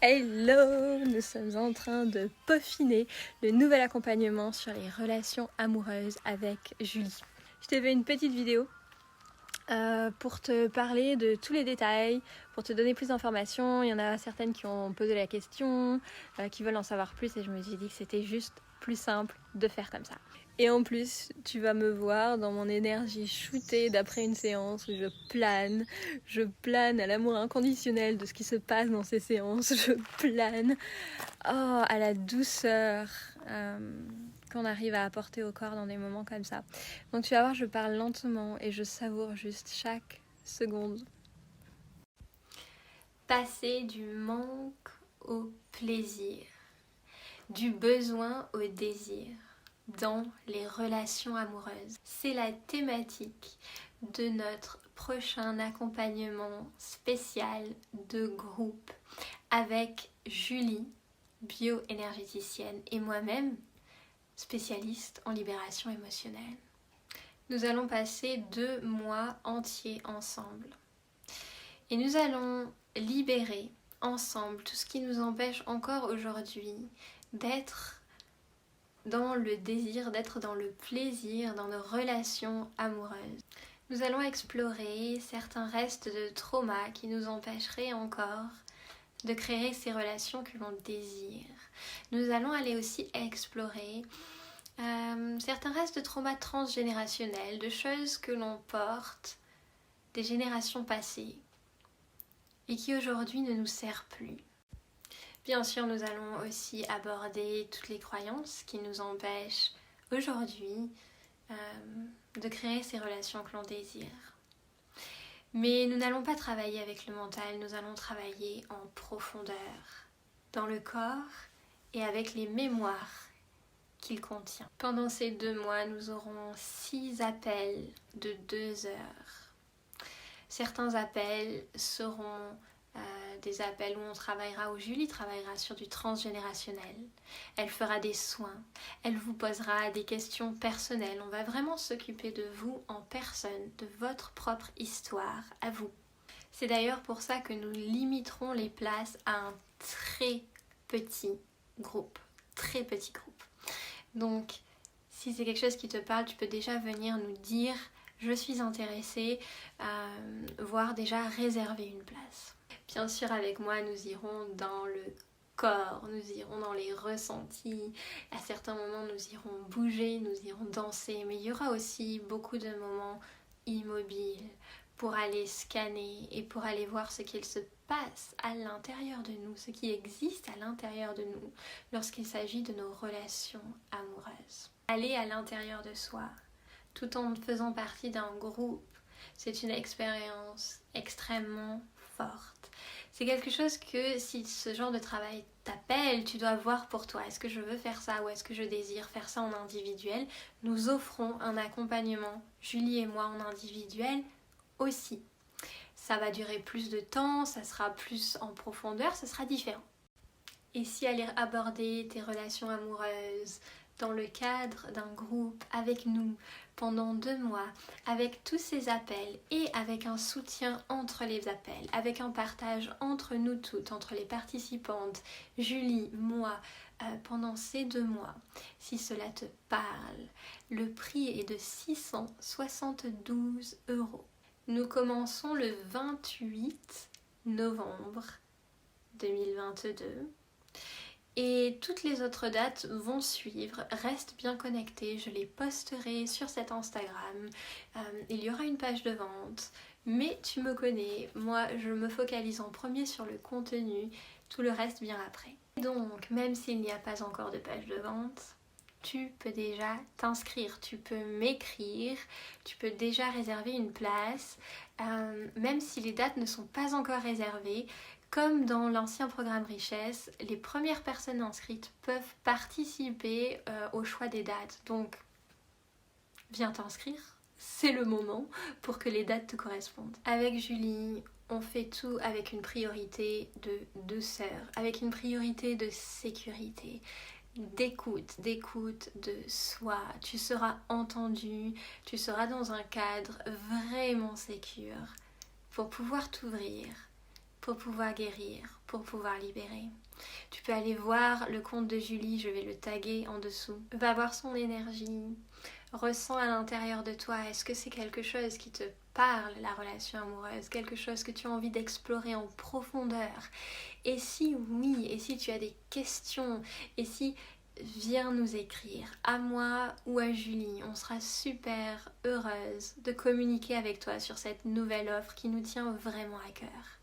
Hello! Nous sommes en train de peaufiner le nouvel accompagnement sur les relations amoureuses avec Julie. Je t'ai fait une petite vidéo pour te parler de tous les détails, pour te donner plus d'informations. Il y en a certaines qui ont posé la question, qui veulent en savoir plus et je me suis dit que c'était juste plus simple de faire comme ça. Et en plus, tu vas me voir dans mon énergie shootée d'après une séance où je plane à l'amour inconditionnel de ce qui se passe dans ces séances, je plane à la douceur qu'on arrive à apporter au corps dans des moments comme ça. Donc tu vas voir, je parle lentement et je savoure juste chaque seconde. Passer du manque au plaisir, du besoin au désir dans les relations amoureuses. C'est la thématique de notre prochain accompagnement spécial de groupe avec Julie, bioénergéticienne, et moi-même, spécialiste en libération émotionnelle. Nous allons passer 2 mois entiers ensemble et nous allons libérer ensemble tout ce qui nous empêche encore aujourd'hui d'être dans le désir, d'être dans le plaisir, dans nos relations amoureuses. Nous allons explorer certains restes de trauma qui nous empêcheraient encore de créer ces relations que l'on désire. Nous allons aller aussi explorer certains restes de trauma transgénérationnels, de choses que l'on porte des générations passées et qui aujourd'hui ne nous servent plus. Bien sûr, nous allons aussi aborder toutes les croyances qui nous empêchent aujourd'hui de créer ces relations que l'on désire. Mais nous n'allons pas travailler avec le mental, nous allons travailler en profondeur, dans le corps et avec les mémoires qu'il contient. Pendant ces 2 mois, nous aurons 6 appels de 2 heures. Certains appels seront des appels où on travaillera, où Julie travaillera sur du transgénérationnel. Elle fera des soins, elle vous posera des questions personnelles. On va vraiment s'occuper de vous en personne, de votre propre histoire à vous. C'est d'ailleurs pour ça que nous limiterons les places à un très petit groupe. Très petit groupe. Donc, si c'est quelque chose qui te parle, tu peux déjà venir nous dire « Je suis intéressée », voire déjà réserver une place. Bien sûr, avec moi, nous irons dans le corps, nous irons dans les ressentis. À certains moments, nous irons bouger, nous irons danser. Mais il y aura aussi beaucoup de moments immobiles pour aller scanner et pour aller voir ce qu'il se passe à l'intérieur de nous, ce qui existe à l'intérieur de nous lorsqu'il s'agit de nos relations amoureuses. Aller à l'intérieur de soi, tout en faisant partie d'un groupe, c'est une expérience extrêmement forte. C'est quelque chose que si ce genre de travail t'appelle, tu dois voir pour toi. Est-ce que je veux faire ça ou est-ce que je désire faire ça en individuel? Nous offrons un accompagnement, Julie et moi, en individuel aussi. Ça va durer plus de temps, ça sera plus en profondeur, ça sera différent. Et si aller aborder tes relations amoureuses dans le cadre d'un groupe avec nous pendant 2 mois, avec tous ces appels et avec un soutien entre les appels, avec un partage entre nous toutes, entre les participantes, Julie, moi, pendant ces 2 mois, si cela te parle, le prix est de 672 €. Nous commençons le 28 novembre 2022. Et toutes les autres dates vont suivre, reste bien connecté, je les posterai sur cet Instagram, il y aura une page de vente, mais tu me connais, moi je me focalise en premier sur le contenu, tout le reste vient après. Donc même s'il n'y a pas encore de page de vente, tu peux déjà t'inscrire, tu peux m'écrire, tu peux déjà réserver une place, même si les dates ne sont pas encore réservées. Comme dans l'ancien programme Richesse, les premières personnes inscrites peuvent participer au choix des dates. Donc, viens t'inscrire, c'est le moment pour que les dates te correspondent. Avec Julie, on fait tout avec une priorité de douceur, avec une priorité de sécurité, d'écoute de soi. Tu seras entendu, tu seras dans un cadre vraiment sécure pour pouvoir t'ouvrir pour pouvoir guérir, pour pouvoir libérer. Tu peux aller voir le compte de Julie, je vais le taguer en dessous. Va voir son énergie, ressens à l'intérieur de toi, est-ce que c'est quelque chose qui te parle, la relation amoureuse, quelque chose que tu as envie d'explorer en profondeur? Et si oui, et si tu as des questions, et si viens nous écrire, à moi ou à Julie, on sera super heureuse de communiquer avec toi sur cette nouvelle offre qui nous tient vraiment à cœur.